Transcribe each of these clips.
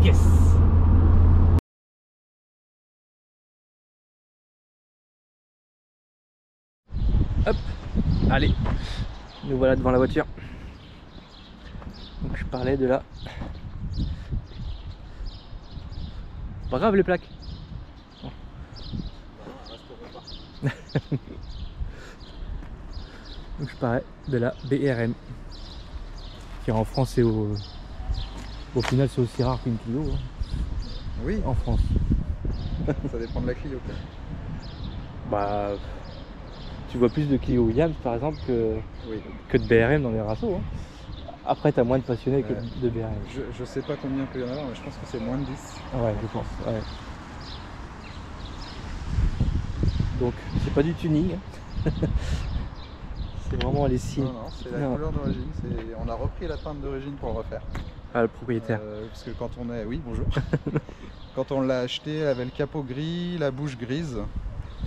Yes. Hop, allez, nous voilà devant la voiture. Donc je parlais de là. Pas grave les plaques. Donc je parlais de la BRM. Qui en France est au final c'est aussi rare qu'une Clio. Hein. Oui. En France. Ça dépend de la Clio quoi. Bah, tu vois plus de Clio Williams par exemple que de BRM dans les rassos. Hein. Après t'as moins de passionnés que de BRM. Je sais pas combien peut y en avoir, mais je pense que c'est moins de 10. Ouais, je pense. Ouais. Donc c'est pas du tuning. C'est vraiment les signes. Non, c'est la couleur d'origine. On a repris la teinte d'origine pour le refaire. Ah, le propriétaire. Parce que quand on est... Oui, bonjour. Quand on l'a acheté, elle avait le capot gris, la bouche grise.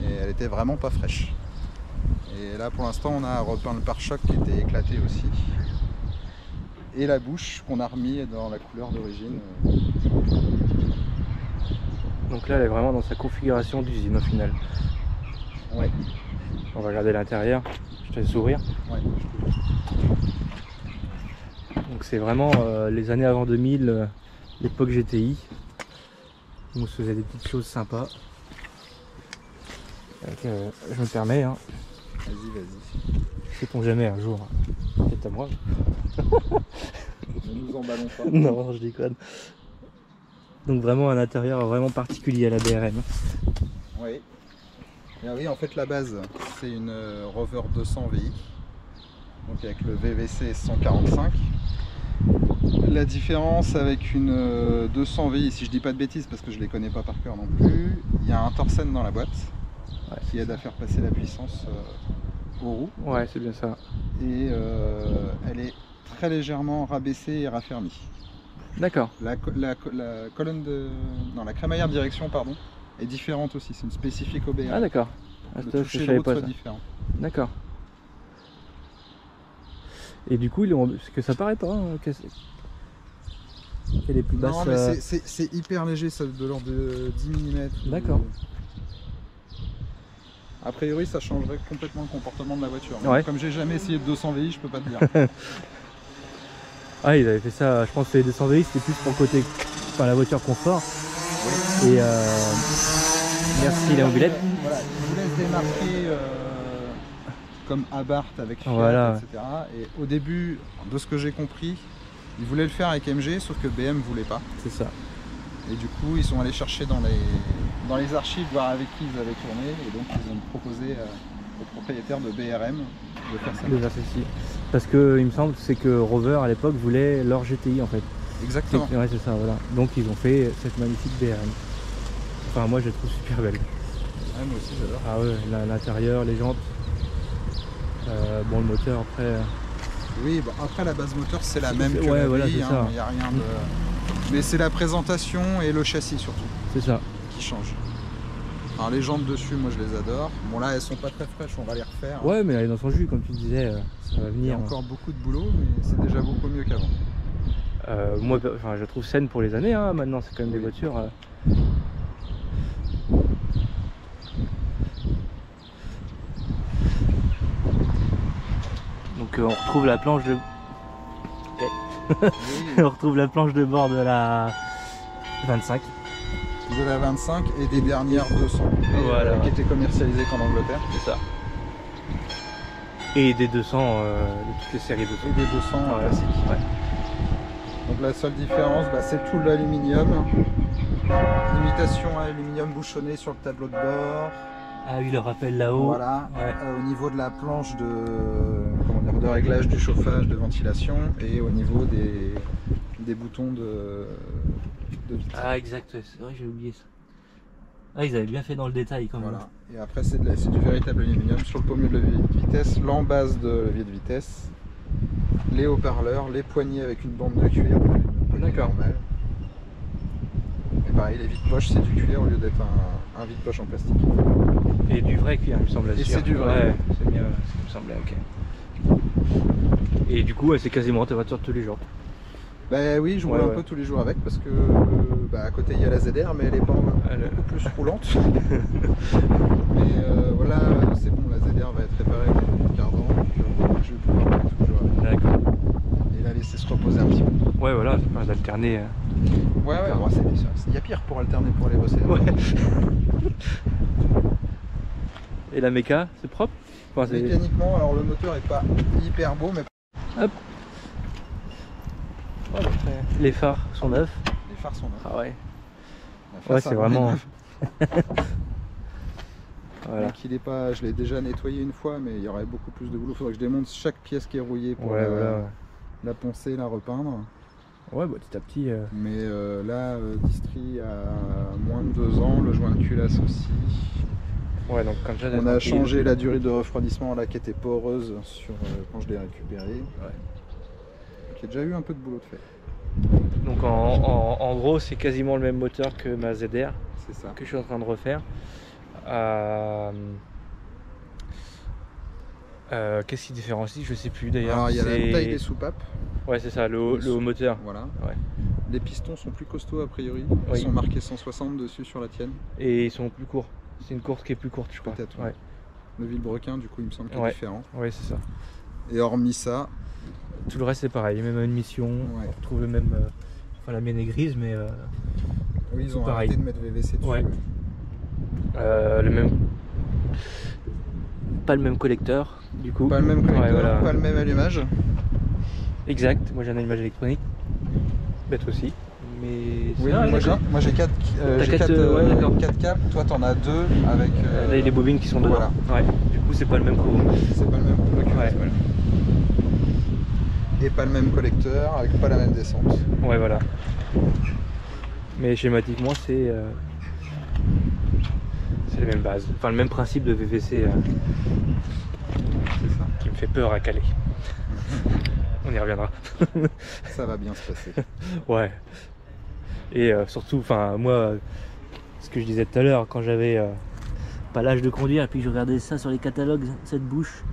Et elle était vraiment pas fraîche. Et là, pour l'instant, on a repeint le pare-choc qui était éclaté aussi. Et la bouche qu'on a remis dans la couleur d'origine. Donc là, elle est vraiment dans sa configuration d'usine au final. Ouais. On va regarder l'intérieur. Je te laisse ouvrir. Ouais. Donc c'est vraiment les années avant 2000, l'époque GTI. On se faisait des petites choses sympas. Donc, je me permets. Hein. Vas-y. Sait-on jamais un jour. Peut-être à moi. Ne nous emballons pas. Non, je déconne. Donc vraiment un intérieur vraiment particulier à la BRM. Oui. Et oui, en fait la base c'est une Rover 200 VI. Donc avec le VVC 145. La différence avec une 200 VI, si je dis pas de bêtises parce que je les connais pas par cœur non plus, il y a un Torsen dans la boîte qui aide à faire passer la puissance aux roues. Ouais, c'est bien ça. Et elle est très légèrement rabaissée et raffermie. D'accord. La colonne de... Non, la crémaillère de direction, pardon, est différente aussi. C'est une spécifique au BR. Ah d'accord. Le toucher de route soit différent. D'accord. Et du coup, c'est que ça paraît pas hein, qu'elle est plus basse. Non, mais c'est hyper léger, ça, de l'ordre de 10 mm. D'accord. A priori, ça changerait complètement le comportement de la voiture. Ouais. Comme j'ai jamais essayé de 200 VI, je peux pas te dire. Ah, ils avaient fait ça, je pense que les 200 VI c'était plus pour le côté, enfin la voiture confort. Oui. Et merci la mobilette. Voilà, ils vous laissent démarquer comme Abarth avec Fiat, voilà. etc. Et au début, de ce que j'ai compris, ils voulaient le faire avec MG, sauf que BM voulait pas. C'est ça. Et du coup, ils sont allés chercher dans les archives, voir avec qui ils avaient tourné, et donc ils ont proposé au propriétaire de BRM de faire ça. De faire ceci. Parce que il me semble c'est que Rover à l'époque voulait leur GTI en fait. Exactement. Ouais, c'est ça, voilà. Donc ils ont fait cette magnifique BRM. Enfin moi je la trouve super belle. Ouais, moi aussi j'adore. Ah ouais, l'intérieur, les jantes. Bon le moteur après. Oui, bon, après la base moteur c'est la même que ouais, la voilà, vie, hein, il n'y a rien de... Mais c'est la présentation et le châssis surtout. C'est ça. Qui change. Alors les jantes dessus, moi je les adore. Bon là elles sont pas très fraîches, on va les refaire. Ouais, mais elle est dans son jus comme tu disais, ça va venir. Il y a encore beaucoup de boulot, mais c'est déjà beaucoup mieux qu'avant. Moi, enfin, je trouve saine pour les années, hein. Maintenant c'est quand même des voitures. Donc on retrouve la planche de... On retrouve la planche de bord de la 25. De la 25 et des dernières 200 voilà. Qui étaient commercialisées qu'en Angleterre. C'est ça. Et des 200 de toutes les séries 200. Et des 200 classiques. Ouais. Donc la seule différence, c'est tout l'aluminium. Imitation aluminium bouchonné sur le tableau de bord. Ah oui, le rappel là-haut. Voilà. Au niveau de la planche de réglage du chauffage, de ventilation, et au niveau des boutons de vitesse. Ah exact, c'est vrai que j'ai oublié ça. Ah, ils avaient bien fait dans le détail quand même. Voilà. Et après c'est du véritable aluminium sur le pommier de levier de vitesse, l'embase de levier de vitesse, les haut-parleurs, les poignées avec une bande de cuir. D'accord. Et pareil, les vides-poches c'est du cuir au lieu d'être un vide-poche en plastique. Et du vrai cuir, il me semble. Et c'est du vrai. Ouais, c'est bien ce qui me semblait, ok. Et du coup, c'est quasiment ta voiture de tous les jours. Bah oui, je roule un peu tous les jours avec parce que à côté il y a la ZR, mais elle est pas beaucoup plus roulante. Mais voilà, c'est bon, la ZR va être réparée au niveau du cardan, donc je vais pouvoir rouler tous les jours avec. D'accord. Et la laisser se reposer un petit peu. Ouais, voilà, c'est pas d'alterner. Ouais, bon, il y a pire pour alterner pour aller bosser. Ouais. Et la méca, c'est propre? Enfin, mécaniquement, alors le moteur est pas hyper beau, mais... Hop. Oh, les phares sont neufs. Les phares sont neufs. Ah ouais. Ouais, c'est vraiment... Voilà. Donc il est pas... Je l'ai déjà nettoyé une fois, mais il y aurait beaucoup plus de boulot. Il faudrait que je démonte chaque pièce qui est rouillée pour la poncer, la repeindre. Ouais, petit à petit. Mais là, Distri a moins de 2 ans, le joint de culasse aussi. Ouais, donc comme ça, on a changé la durée de refroidissement là qui était poreuse sur, quand je l'ai récupéré. Ouais. Donc il y a déjà eu un peu de boulot de fait. Donc en gros, c'est quasiment le même moteur que ma ZR. C'est ça. Que je suis en train de refaire. Qu'est-ce qui différencie? Je sais plus d'ailleurs. Alors il y a la taille des soupapes. Ouais, c'est ça, le haut moteur. Voilà. Ouais. Les pistons sont plus costauds a priori. Ils sont marqués 160 dessus sur la tienne. Et ils sont plus courts. C'est une course qui est plus courte, je crois. Peut-être. Ouais. Le vilebrequin, du coup, il me semble qu'il est différent. Ouais, c'est ça. Et hormis ça, tout le reste c'est pareil. Même une mission, on retrouve le même. Enfin, la mienne est grise, mais. Oui, ils ont arrêté de mettre VVC dessus. Ouais. Le même. Pas le même collecteur, du coup. Pas le même collecteur, pas le même allumage. Exact, moi j'ai un allumage électronique. Bête aussi. Mais oui, moi j'ai 4 câbles, toi t'en as 2 avec. Là il y a les bobines qui sont dedans. Voilà. Ouais. Du coup c'est pas le même courant. C'est pas le même courant. Voilà. Et pas le même collecteur, avec pas la même descente. Ouais, voilà. Mais schématiquement c'est la même base. Enfin le même principe de VVC c'est ça. Qui me fait peur à caler. On y reviendra. Ça va bien se passer. Ouais. Et surtout, enfin moi, ce que je disais tout à l'heure, quand j'avais pas l'âge de conduire et puis je regardais ça sur les catalogues, cette bouche.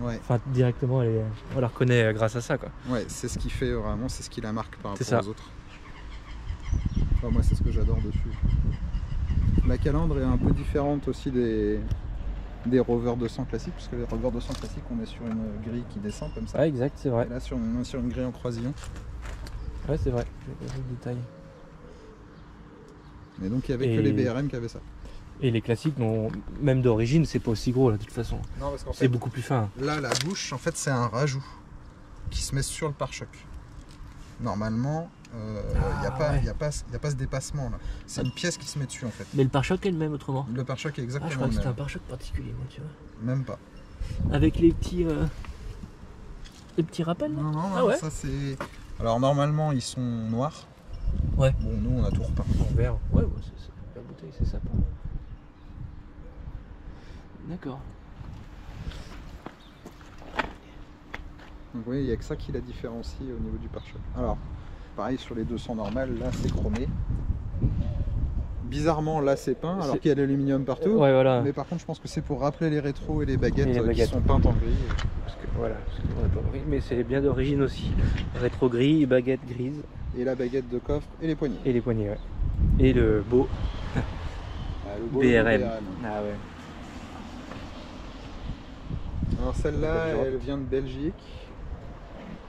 Ouais. Enfin directement, on la reconnaît grâce à ça, quoi. Ouais, c'est ce qui fait vraiment, c'est ce qui la marque par rapport aux autres. Enfin, moi, c'est ce que j'adore dessus. La calandre est un peu différente aussi des Rover 200 classiques, puisque les Rover 200 classiques, on est sur une grille qui descend comme ça. Ah, exact, c'est vrai. Et là, on est sur une grille en croisillon. Ouais, c'est vrai, j'ai pas vu le détail. Mais donc, il n'y avait que les BRM qui avaient ça. Et les classiques, même d'origine, c'est pas aussi gros, là, de toute façon. Non, parce qu'en fait, c'est beaucoup plus fin. Là, la bouche, en fait, c'est un rajout qui se met sur le pare-choc. Normalement, il n'y a pas ce dépassement là. C'est une pièce qui se met dessus en fait. Mais le pare-choc est le même autrement? Le pare-choc est exactement je crois que c'est un pare-choc particulier, moi, tu vois. Même pas. Avec les petits rappels? Non, ça c'est... Alors normalement ils sont noirs. Ouais. Bon, nous on a tout repeint. En vert. Ouais, la bouteille c'est sympa. D'accord. Donc oui, il n'y a que ça qui la différencie au niveau du pare-choc. Alors, pareil sur les 200 normales, là c'est chromé. Bizarrement là c'est peint, alors qu'il y a l'aluminium partout. Ouais, voilà. Mais par contre je pense que c'est pour rappeler les rétros et les baguettes, qui sont peintes en gris. Voilà, on n'a pas gris, mais c'est bien d'origine aussi. Rétro gris, baguette grise. Et la baguette de coffre et les poignées. Et les poignées, ouais. Et le beau, le beau BRM. Ah ouais. Alors celle-là, elle vient de Belgique.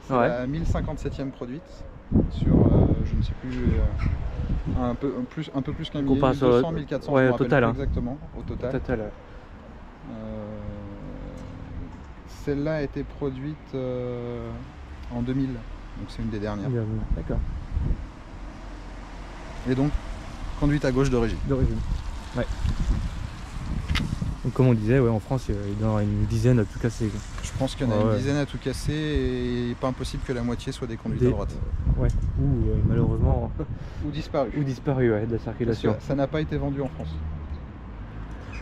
C'est la 1057e produite sur, je ne sais plus, un peu plus qu'un millier, 1200, 1400, ouais, je me au total, exactement, au total. Celle-là a été produite en 2000, donc c'est une des dernières. D'accord. Et donc, conduite à gauche d'origine. Ouais. Donc comme on disait, en France, il y en a une dizaine à tout casser. Je pense qu'il y en a une dizaine à tout casser et pas impossible que la moitié soit des conduites à droite. Ouais, ou malheureusement... Ou disparu. Ou disparu, ouais, de la circulation. Ça n'a pas été vendu en France.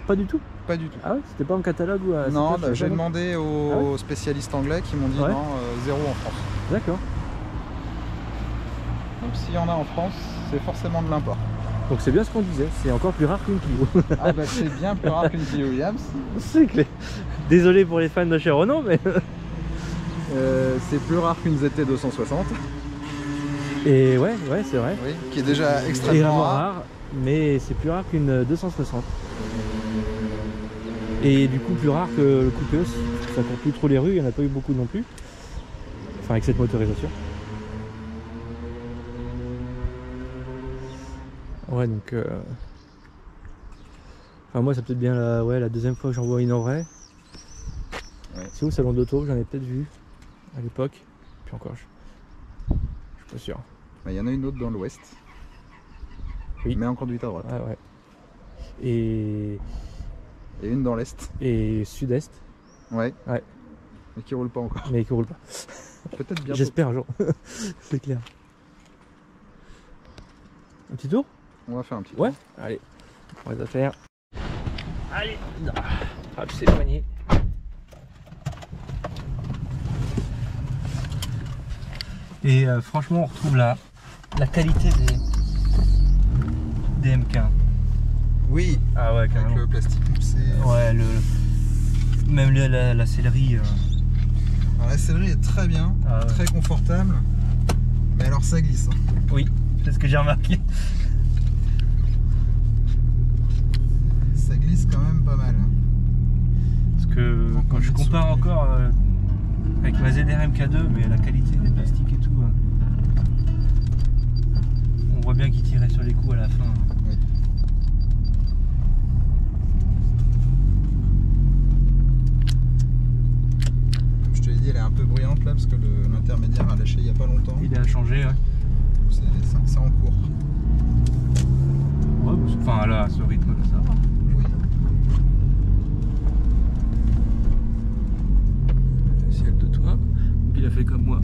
Pas du tout? Pas du tout. Ah ouais, c'était pas en catalogue ou à... Non, j'ai demandé aux spécialistes anglais qui m'ont dit non, zéro en France. D'accord. Donc s'il y en a en France, c'est forcément de l'import. Donc c'est bien ce qu'on disait, c'est encore plus rare qu'une Clio. Ah bah c'est bien plus rare qu'une Clio Williams. C'est clair. Désolé pour les fans de chez Renault, mais... C'est plus rare qu'une ZT 260. Et ouais, c'est vrai. Oui, qui est déjà C'est extrêmement rare. rare, mais c'est plus rare qu'une 260. Et du coup plus rare que le coupé aussi. Ça court plus trop les rues, il n'y en a pas eu beaucoup non plus. Enfin avec cette motorisation. Ouais donc enfin moi c'est peut-être bien la deuxième fois que j'en vois une en vrai. Ouais. C'est où le salon d'auto? J'en ai peut-être vu à l'époque. Puis encore je suis pas sûr. Il y en a une autre dans l'ouest. Oui. Mais en conduite à droite. Ah ouais. Et une dans l'est. Et sud-est. Ouais. Ouais. Mais qui roule pas encore. Mais qui roule pas. Peut-être bientôt. J'espère un jour. C'est clair. Un petit tour? On va faire un petit tour. Ouais. Allez. On va faire. Allez. Hop, c'est poigné. Et franchement, on retrouve la qualité des MK. Oui. Ah ouais, carrément. Avec le plastique moussé. Ouais, même la sellerie. Alors, la sellerie est très bien, très confortable. Mais alors ça glisse. Oui, c'est ce que j'ai remarqué. Ça glisse quand même pas mal. Parce que quand je compare encore avec ma ZR MK2, mais la qualité des plastiques et tout, on voit bien qu'il tirait sur les coups à la fin. Oui. Comme je te l'ai dit, elle est un peu bruyante là parce que l'intermédiaire a lâché il n'y a pas longtemps. Il a changé, ouais. C'est en cours. Ouais, enfin là, à ce rythme là, ça va. Oui. Ciel de toi. Donc il a fait comme moi.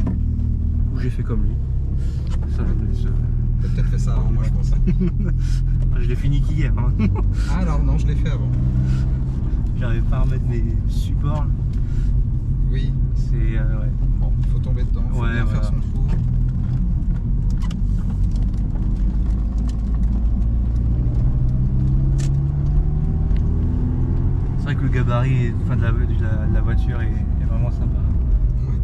Ou j'ai fait comme lui. Ça, je me laisse. T'as peut-être fait ça avant moi, je pense. Je l'ai fini qu'hier. Hein. Ah alors non, je l'ai fait avant. J'arrive pas à remettre mes supports. Oui. C'est ouais. Bon. Faut tomber dedans, faut bien faire son trou. C'est vrai que le gabarit enfin, de la voiture est vraiment sympa. Oui.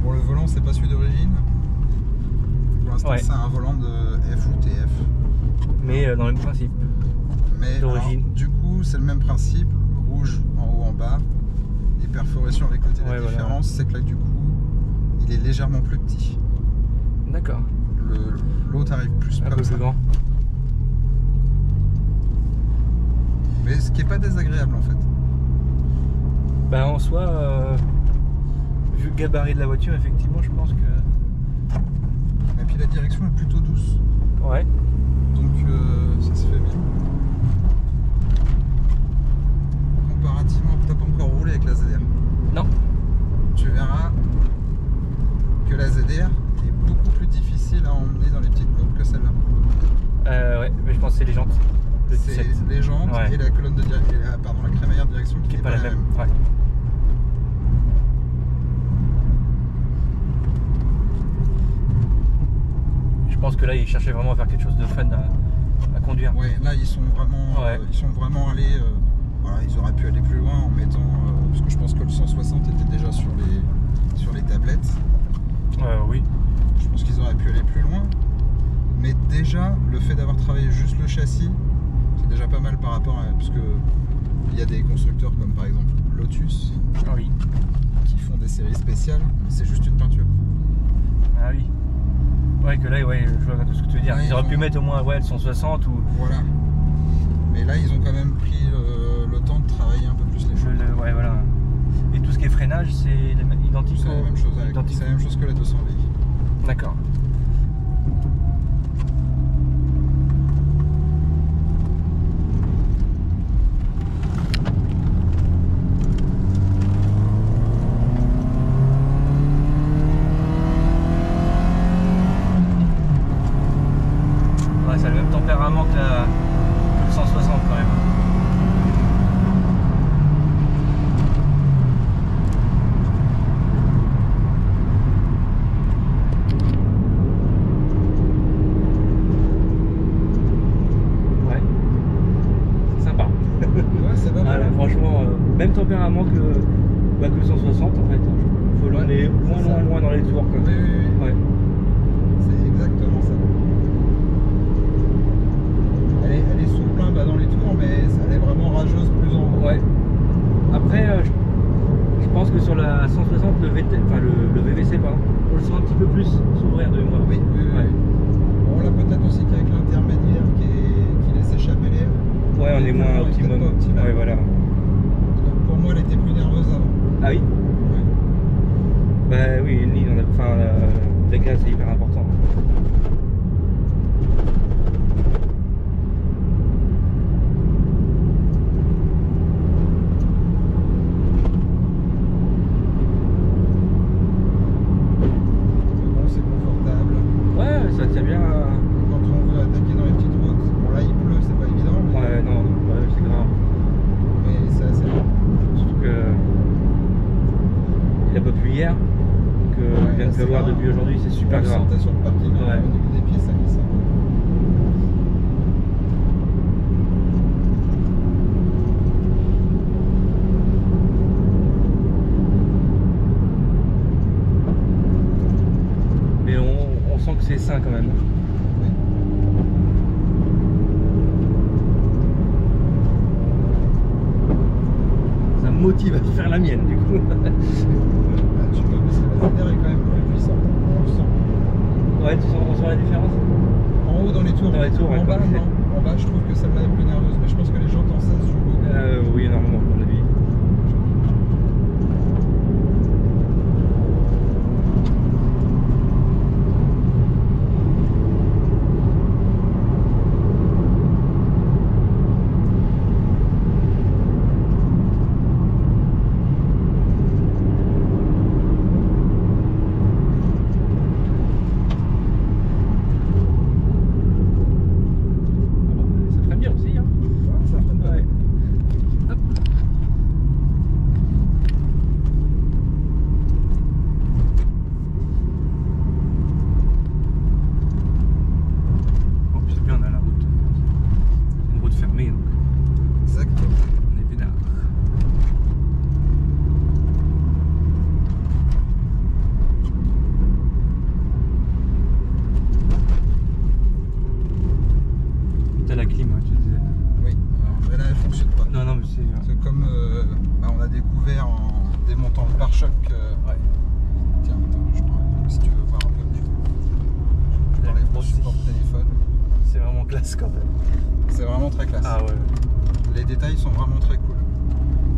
Bon, le volant c'est pas celui d'origine. Pour l'instant c'est un volant de F ou TF. Mais dans le même principe. Mais d'origine. Du coup, c'est le même principe, rouge en haut, en bas, et perforé sur les côtés. La différence, c'est que là, du coup, il est légèrement plus petit. D'accord. L'autre arrive plus un peu plus grand. Mais ce qui est pas désagréable en fait. Bah en soi, vu le gabarit de la voiture, effectivement, je pense que. Et puis la direction est plutôt douce. Ouais. Donc ça se fait bien. Comparativement, t'as pas encore roulé avec la ZR. Non. Tu verras que la ZR est beaucoup plus difficile à emmener dans les petites courbes que celle-là. Ouais, mais je pense que c'est les jantes. C'est les jantes et la colonne de pardon, la crémaillère de direction qui n'est pas la même. Ouais. Je pense que là, ils cherchaient vraiment à faire quelque chose de fun à conduire. Ouais, là, ils sont vraiment allés. Voilà, ils auraient pu aller plus loin en mettant. Parce que je pense que le 160 était déjà sur les tablettes. Oui. Je pense qu'ils auraient pu aller plus loin. Mais déjà, le fait d'avoir travaillé juste le châssis, c'est déjà pas mal par rapport à. Parce que il y a des constructeurs comme par exemple Lotus. Oui. Qui font des séries spéciales, mais c'est juste une peinture. Ah oui. Ouais, que là, ouais, je vois tout ce que tu veux dire. Ils auraient pu mettre au moins le 160 ou. Voilà. Mais là, ils ont quand même pris le temps de travailler un peu plus les choses. Ouais, voilà. Et tout ce qui est freinage, c'est identique. C'est la même chose. C'est la même chose que la 200V. D'accord. Ça a le même tempérament que le 160 quand même. moins dans les tours. Quoi. Oui, oui, oui. Ouais. C'est exactement ça. Elle est souple hein, dans les tours, mais elle est vraiment rageuse plus en haut. Ouais. Après, je pense que sur la 160, le VVC, pardon, on le sent un petit peu plus s'ouvrir de mémoire. Oui, oui, oui. Ouais. Bon, là peut-être aussi qu'avec l'intermédiaire qui laisse échapper l'air. Ouais, on est moins optimum. Ouais, voilà. Pour moi, elle était plus nerveuse avant. Ah oui? Ouais. Bah oui, une ligne, les gaz, c'est hyper important. Bon, c'est confortable. Ouais, ça tient bien. Quand on veut attaquer dans les petites routes, bon là il pleut, c'est pas évident. Mais... Ouais, non, ouais, c'est grave. Mais c'est assez bon. Surtout que il a pas plu hier, donc il vient de pleuvoir depuis aujourd'hui, c'est super grave. On le sentait sur le parking, Ouais. au niveau des pieds, ça glisse un peu. Mais on sent que c'est sain quand même. Oui. Ça me motive à faire la mienne du coup. Tu vois, parce que la ZR est quand même plus puissante, on le sent. Ouais, on sent la différence? En haut dans les tours, Dans les tours, ouais, en bas, comme je non. En bas, je trouve que celle-là est plus nerveuse, mais je pense que les jantes en 16 jouent beaucoup. Oui, énormément à mon avis. Ça ferait bien aussi, hein. Ouais, ça freine pas. Ouais. Hop. En plus, c'est bien, on a la route. C'est une route fermée, donc Exactement. on est pédard. T'as la clim, hein, tu disais. Oui, alors, mais là elle fonctionne pas. Non, non, mais c'est. C'est comme on a découvert en démontant le pare-choc. Ouais. Tiens, attends, je prends si tu veux voir un peu mieux. Je t'enlève mon support de téléphone. C'est vraiment classe quand même. C'est vraiment très classe. Ah ouais. Les détails sont vraiment très cool.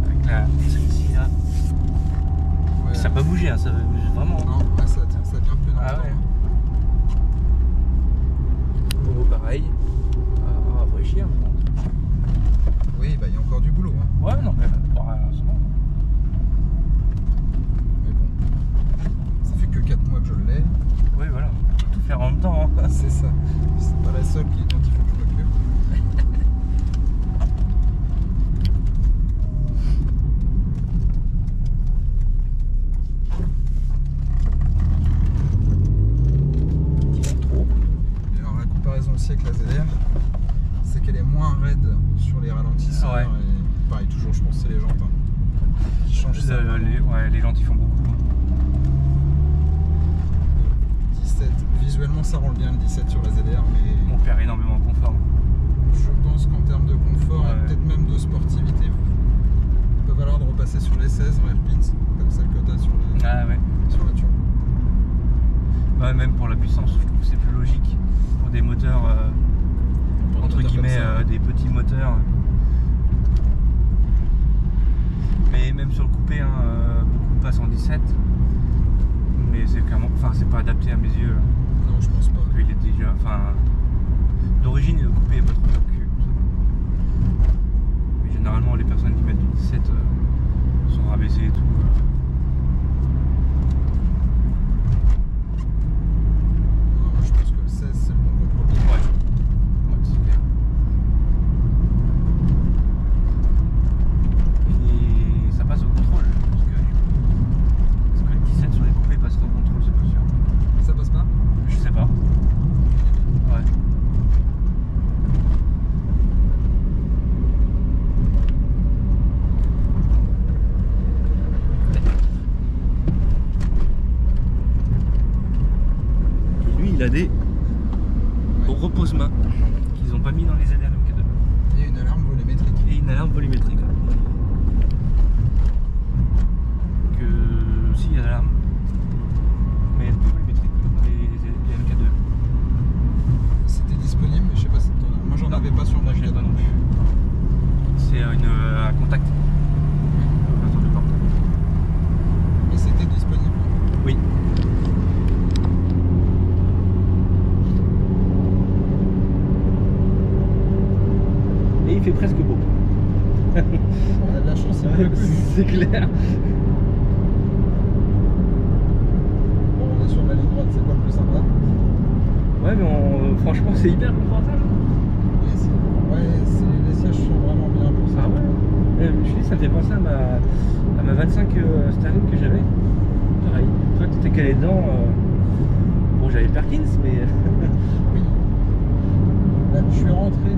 Avec la celle-ci là. Ouais. Ça n'a pas bougé, hein, ça bouge vraiment. Non, là, ça tient plus dans Ah le temps. ouais. Bon, pareil. On va rafraîchir. Oui, bah il y a encore du boulot. Hein. Ouais, non, mais c'est bon. Mais bon, ça fait que 4 mois que je l'ai. Oui, voilà. Tout faire en même temps. Hein. C'est ça. C'est pas la seule dont il faut que je m'occupe. Trop. Et alors la comparaison aussi avec la ZR, c'est qu'elle est moins raide sur les ralentisseurs. Ouais. Et pareil, toujours je pense que c'est les jantes hein, qui changent ça. Les jantes ils font beaucoup. 17, visuellement ça rend bien le 17 sur la ZR, mais On perd énormément de confort. je pense qu'en termes de confort Ouais. et peut-être même de sportivité, il peut valoir de repasser sur les 16 en airpins, comme celle que tu as sur Ah ouais. la turbo. Ouais, même pour la puissance, je trouve que c'est plus logique. Pour des moteurs, Pour un entre moteur guillemets, comme ça. des petits moteurs. Mais même sur le coupé, hein, beaucoup passent en 17. Mais c'est clairement, enfin, c'est pas adapté à mes yeux. Non, je pense pas. Parce qu'il est déjà, enfin, d'origine le coupé est pas trop top cul. Mais généralement, les personnes qui mettent du 17 sont rabaissées et tout. Non, moi, je pense que le 16 c'est le bon compromis. Ouais, c'est clair. Et ça passe au contrôle. Parce que le 17 sur les coupés passe au contrôle, c'est pas sûr. Ça passe pas? Je sais pas. Ouais. il a des repose-mains qu'ils n'ont pas mis dans les ZR MK2. Et une alarme volumétrique. Et une alarme volumétrique. Si, il y a l'alarme. Mais elle est plus volumétrique que dans les MK2. C'était disponible, mais je sais pas si t'en as. Moi j'en avais pas sur mon MK2 non plus. C'est un contact. Un de portable. Mais c'était disponible. Oui. Et il fait presque beau. On a de la chance, il pleut plus. C'est clair. Bon, on est sur la ligne droite, c'est pas le plus sympa. Ouais, mais franchement, c'est hyper confortable. Les sièges sont vraiment bien pour ça. Ah ouais. Je dis, ça me fait penser à ma 25 Sterling que j'avais. Pareil. Toi, tu t'es calé dedans. Bon, j'avais Perkins, mais. Oui. Là, je suis rentré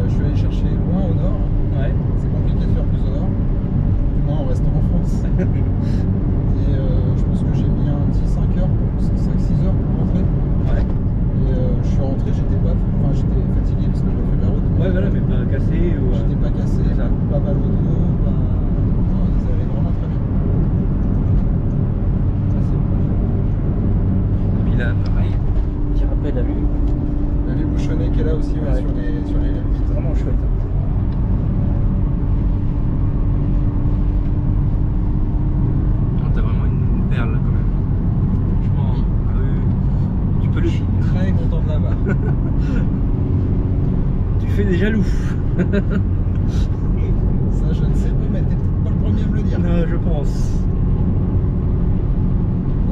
je suis allé chercher loin au nord. Ouais. C'est compliqué de faire plus au nord. Du moins en restant en France. Et je pense que j'ai mis un petit 5 heures, 5-6 heures pour rentrer. Ouais. Et je suis rentré, j'étais fatigué parce que j'avais fait de la route. Ouais, voilà, mais pas cassé ou. J'étais pas cassé, pas mal au dos, pas. Non, ils allaient vraiment très bien. Ah, c'est bon. Et puis là, pareil, petit rappel à lui. Les bouchonnets qui est là aussi ouais, Ouais. sur les lèvres vides. Vraiment chouette. T'as vraiment une perle quand même. Franchement, Oui. tu peux le. Je suis très content de l'avoir. Tu fais des jaloux. Ça, je ne sais pas, mais t'es peut-être pas le premier à me le dire. Non, je pense.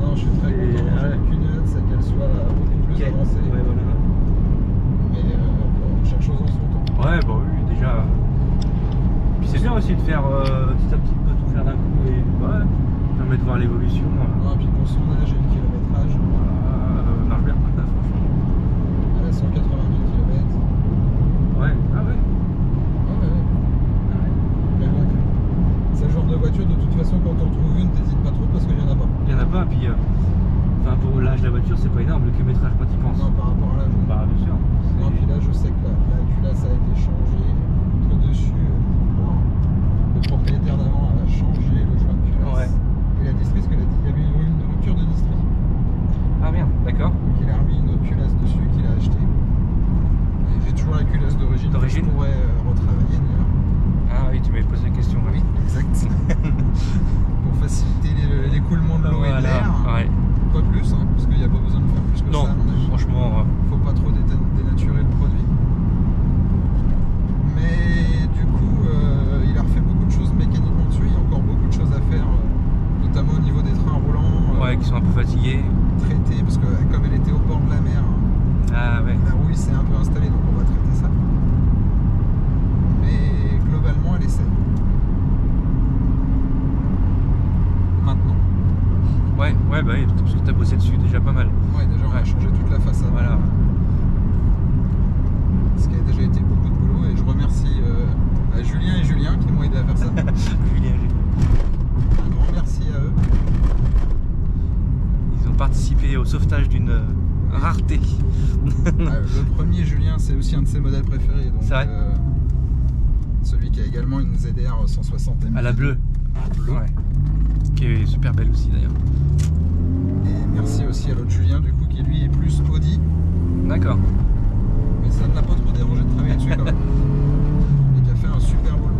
Non, je suis très content. J'ai qu'une hâte, c'est qu'elle soit beaucoup plus avancée. Ouais, voilà. Mais bon, chaque chose en son temps. Ouais, bah oui, déjà. Puis c'est bien aussi de faire petit à petit, pas tout faire d'un coup et ouais, permet de voir l'évolution. Non, et puis pour son âge et le kilométrage, Marche bien, franchement. elle a 180 000 km. Ouais, ah ouais. Mais bon, c'est le genre de voiture, de toute façon, quand on trouve une, t'hésites pas trop parce qu'il y en a pas. Il y en a pas, puis enfin pour l'âge de la voiture, c'est pas énorme le kilométrage quand tu penses. Non, par rapport à l'âge. Bah bien sûr. Non, puis là, je sais que la culasse a été changée. Dessus, le propriétaire d'avant a changé le joint de culasse. Ouais. Et la districe, il y avait eu une rupture de districe. Ah bien, d'accord. Donc il a remis une autre culasse dessus qu'il a acheté. Et j'ai toujours la culasse d'origine. D'origine. Je pourrais retravailler d'ailleurs. Ah oui, tu m'avais posé la question. Oui, exact. Pour faciliter l'écoulement de l'eau et de l'air. Ouais. Pas plus, hein, parce qu'il n'y a pas besoin de faire plus que Non, ça à mon avis. franchement. Faut pas trop dénaturer le produit. Mais du coup, il a refait beaucoup de choses mécaniquement dessus. Il y a encore beaucoup de choses à faire, notamment au niveau des trains roulants. Ouais, qui sont un peu fatigués. Traiter, parce que comme elle était au bord de la mer, Ah ouais. la rouille s'est un peu installée, donc on va traiter ça. Mais globalement, elle est saine. Maintenant. Ouais, bah oui, parce que t'as bossé dessus déjà pas mal. Ouais, déjà on a changé toute la façade. Voilà. Ce qui a déjà été beaucoup de boulot, et je remercie à Julien et Julien qui m'ont aidé à faire ça. Julien. Un grand merci à eux. Ils ont participé au sauvetage d'une rareté. Le premier, Julien, c'est aussi un de ses modèles préférés. C'est vrai. Celui qui a également une ZR 160 MK. À la bleue. Bleu. Ouais. Qui est super belle aussi d'ailleurs. Et merci aussi à l'autre Julien, du coup, qui lui est plus Audi. D'accord. Mais ça ne l'a pas trop dérangé de travailler dessus quand même. Et qui a fait un super boulot.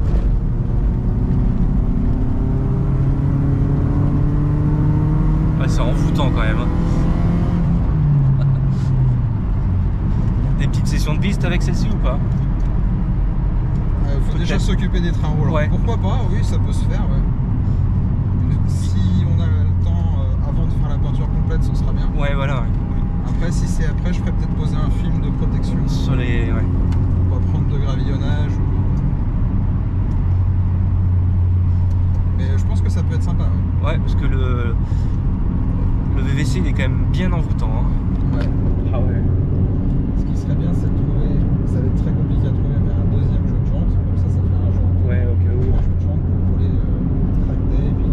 Ouais, c'est envoûtant quand même. Hein. Des petites sessions de piste avec celle-ci ou pas? Faut déjà s'occuper des trains roulants. Ouais. Pourquoi pas? Oui, ça peut se faire. Ouais. Si on a le temps avant de faire la peinture complète, ce sera bien. Ouais, voilà. Ouais. Après, si c'est après, je ferai peut-être poser un film de protection. Sur les. Ouais. Pour pas prendre de gravillonnage. Mais je pense que ça peut être sympa. Ouais, parce que le VVC il est quand même bien envoûtant. Hein. Ouais. Ah ouais. Ce qui serait bien, c'est de trouver, ça va être très compliqué à trouver, mais un deuxième jeu de jantes, comme ça fait un jeu. Ouais, ok, oui. Un jeu de jantes pour rouler track day, et puis.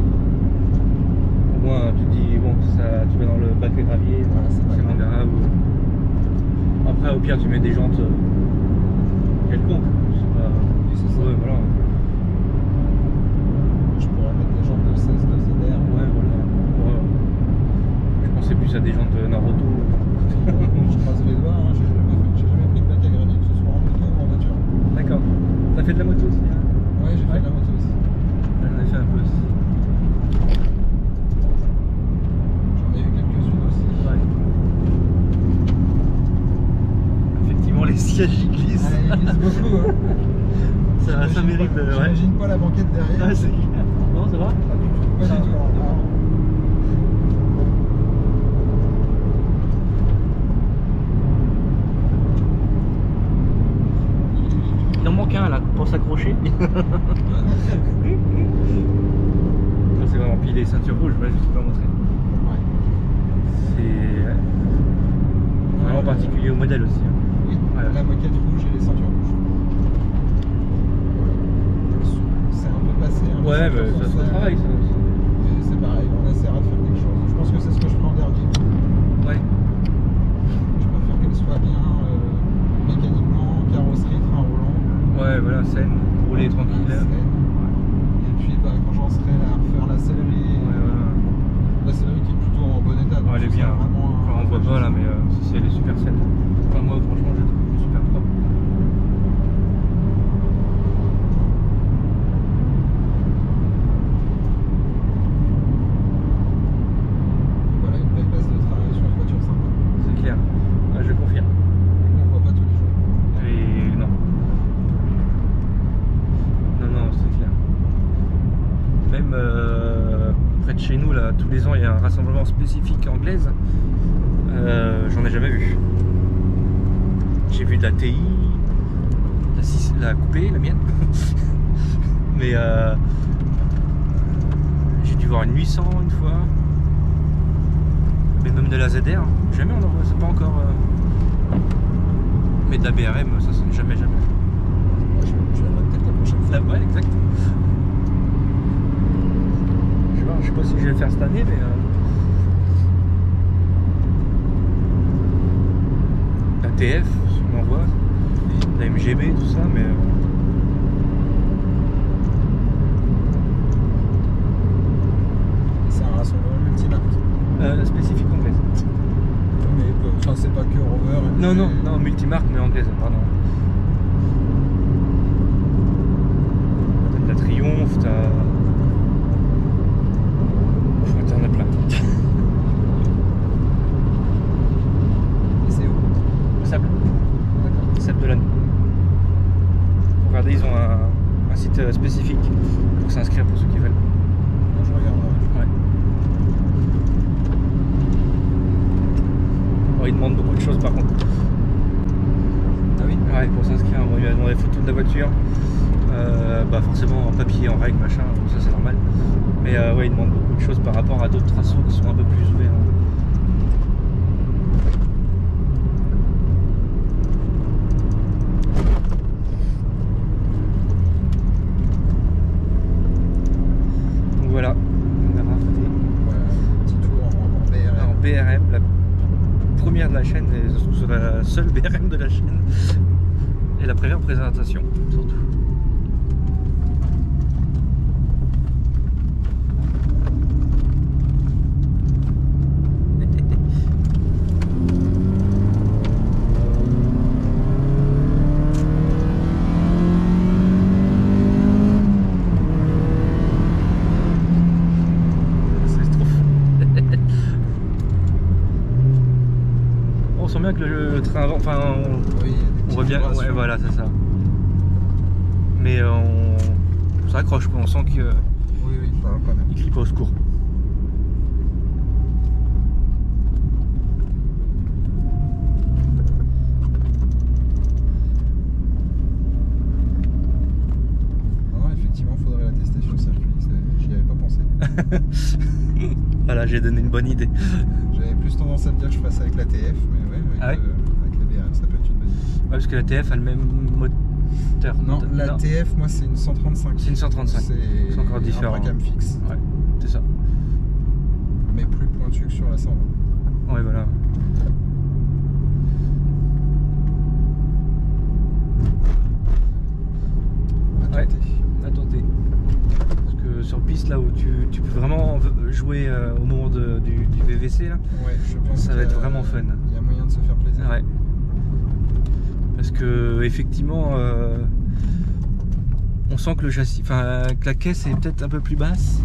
Au moins, tu te dis, bon, ça, tu vas dans le bac de gravier, Voilà, c'est pas c'est grave. moins grave. pire, tu mets des jantes quelconques. C'est pas... Oui, c'est ça. Ouais, voilà. Je pourrais mettre des jantes de 16 de ZR. Ouais, voilà. Ouais. Je pensais plus à des jantes Naruto. Je croise les doigts, hein. J'ai jamais pris de bac à gravier, que ce soit en moto ou en voiture. D'accord. T'as fait de la moto aussi, hein? Ouais, j'ai fait de la moto aussi. J'en ai fait un peu aussi. J'en ai eu quelques-unes aussi. Ouais. Effectivement, les sièges ils glissent. Ah, ils glissent beaucoup, hein. Ça mérite de. Ouais. J'imagine pas la banquette derrière. Ouais, c'est clair. Non, ça va? Pas du tout. Il en manque un là pour s'accrocher. C'est vraiment. Puis les ceintures rouges, ouais, je ne sais pas montrer. Ouais. C'est vraiment particulier au modèle aussi. Hein. Oui, Ouais. la moquette rouge et les ceintures rouges. C'est un peu passé. Hein, Ouais, mais ça se travaille ça aussi. C'est pareil, on essaiera de faire quelque chose. Je pense que c'est ce que je ferai en dernier. Ouais. Je préfère qu'elle soit bien mécaniquement, carrosserie, train roulant. Ouais, voilà, scène, rouler tranquille. Scène. Et puis bah, quand j'en serai là à refaire la sellerie, Ouais, voilà. la sellerie qui est plutôt en bon état. donc Ouais, elle est ce bien. sera vraiment Enfin, on voit pas là, mais si elle est super saine. Enfin, moi, franchement, je la trouve super propre. Voilà une belle base de travail sur une voiture sympa. C'est clair. Ah, je confirme. On voit pas tous les jours. Et non. Non, c'est clair. Même près de chez nous, là, tous les ans, il y a un rassemblement spécifique anglaise. J'en ai jamais vu. J'ai vu de la TI, la coupée, la mienne. Mais j'ai dû voir une 800 une fois. Mais même de la ZR, jamais on en voit, c'est pas encore. Mais de la BRM, ça c'est jamais. Je viendrai peut-être la prochaine fois. Ouais, exact. Je sais pas si je vais le faire cette année, mais. La TF, on en voit. La MGB, tout ça, mais. C'est un rassemblement multimarque. Spécifique anglaise. Mais enfin, c'est pas que Rover. Non, multimarque, mais anglaise, pardon. T'as de la Triumph, t'as. T'en as plein. Et c'est où? Le Sable. D'accord. Sable de l'Anneau. Regardez, ils ont un site spécifique pour s'inscrire pour ceux qui veulent. Moi, je regarderai. Ouais. Bon, ils demandent beaucoup de choses par contre. Ah oui? Ouais, pour s'inscrire, bon, il y a dans les photos de la voiture. Bah forcément en papier, en règle, machin, ça c'est normal. Mais ouais, ils demandent beaucoup de choses par rapport à d'autres traceaux qui sont un peu plus ouverts. Donc voilà, on a raflé Voilà, petit tour en BRM. en BRM, la première de la chaîne, et ce sera la seule BRM de la chaîne. Et la première présentation, surtout. C'est trop fou. On sent bien que le train, enfin, Oui, il y a des on petites voit bien, vibrations. ouais, voilà, c'est ça. Mais on s'accroche, quoi. On sent qu'il Oui, ça va quand même. crie pas au secours. Non, effectivement, il faudrait la tester sur le circuit. J'y avais pas pensé. Voilà, j'ai donné une bonne idée. J'avais plus tendance à me dire que je fasse avec la TF, mais ouais, avec, Ah ouais avec la BRM, ça peut être une bonne idée. Ouais, parce que la TF a le même moteur. Non, la Non, TF, moi, c'est une 135. c'est une 135. C'est encore différent. Un gamme fixe, Ouais, c'est ça. mais plus pointu que sur la 120. Ouais, voilà. jouer au moment du VVC là. Ouais, je pense Ça va être vraiment fun. Il y a moyen de se faire plaisir. Ouais. Parce que effectivement, on sent que le châssis, que la caisse est peut-être un peu plus basse.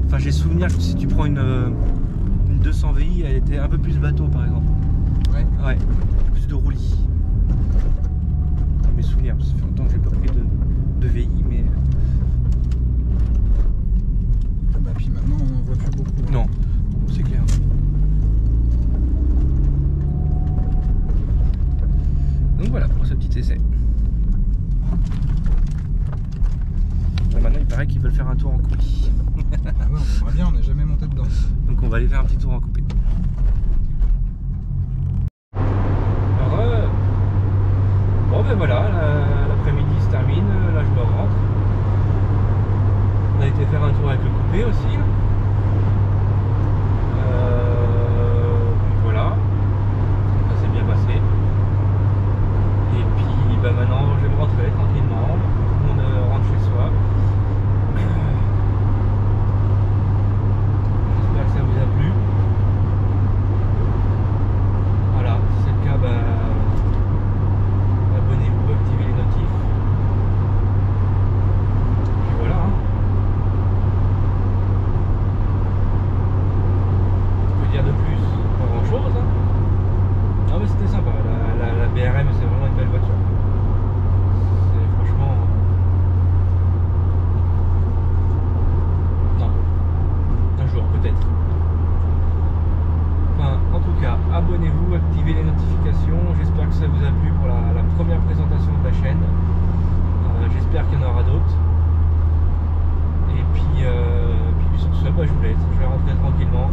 Enfin, j'ai souvenir que si tu prends une 200 VI, elle était un peu plus bateau par exemple. Ouais. Ouais. Plus de roulis. Dans mes souvenirs, parce que ça fait longtemps que j'ai pas pris de VI, mais. Ah bah puis maintenant on n'en voit plus beaucoup. Hein. Non, c'est clair. Donc voilà pour ce petit essai. Là, maintenant il paraît qu'ils veulent faire un tour en coulis. Ah ouais, on aimerait bien, on n'est jamais monté dedans. Donc on va aller faire un petit tour en coupé. Alors, bon ben voilà, l'après-midi se termine, là je me rentre. On a été faire un tour avec le coupé aussi. Là. Puis voilà, ça s'est bien passé. Et puis bah maintenant je vais me rentrer tranquillement, tout le monde rentre chez soi. J'espère que ça vous a plu. Voilà, si c'est le cas, bah, abonnez-vous, activez les notifs. Puis voilà. Hein. Je peux dire de plus, pas grand chose. Hein. Non mais c'était sympa, la BRM c'est vraiment une belle voiture. C'est franchement... Non, un jour peut-être. Enfin, en tout cas, abonnez-vous, activez les notifications. J'espère que ça vous a plu pour la première présentation de la chaîne. J'espère qu'il y en aura d'autres. Et puis sur ce, bah, je vous laisse. Je vais rentrer tranquillement.